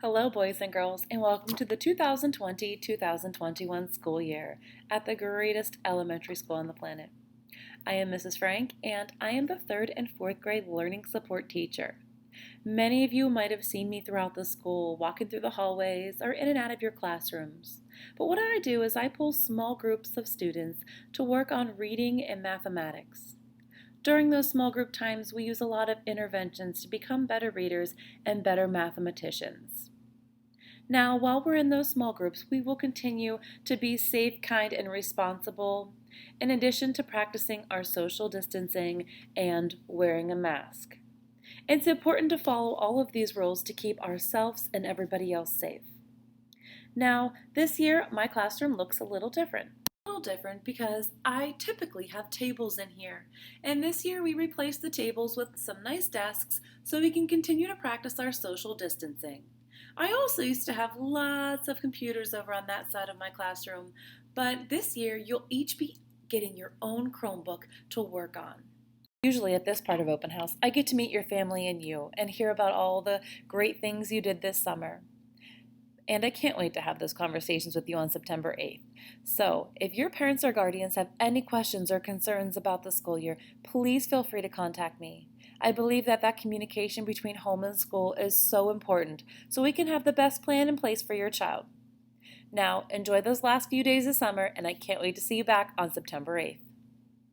Hello, boys and girls, and welcome to the 2020-2021 school year at the greatest elementary school on the planet. I am Mrs. Frank, and I am the 3rd and 4th grade learning support teacher. Many of you might have seen me throughout the school, walking through the hallways or in and out of your classrooms. But what I do is I pull small groups of students to work on reading and mathematics. During those small group times, we use a lot of interventions to become better readers and better mathematicians. Now, while we're in those small groups, we will continue to be safe, kind, and responsible, in addition to practicing our social distancing and wearing a mask. It's important to follow all of these rules to keep ourselves and everybody else safe. Now, this year, my classroom looks a little different. Because I typically have tables in here, and this year we replaced the tables with some nice desks so we can continue to practice our social distancing. I also used to have lots of computers over on that side of my classroom, but this year you'll each be getting your own Chromebook to work on. Usually at this part of Open House, I get to meet your family and you and hear about all the great things you did this summer. And I can't wait to have those conversations with you on September 8th. So, if your parents or guardians have any questions or concerns about the school year, please feel free to contact me. I believe that communication between home and school is so important so we can have the best plan in place for your child. Now, enjoy those last few days of summer, and I can't wait to see you back on September 8th.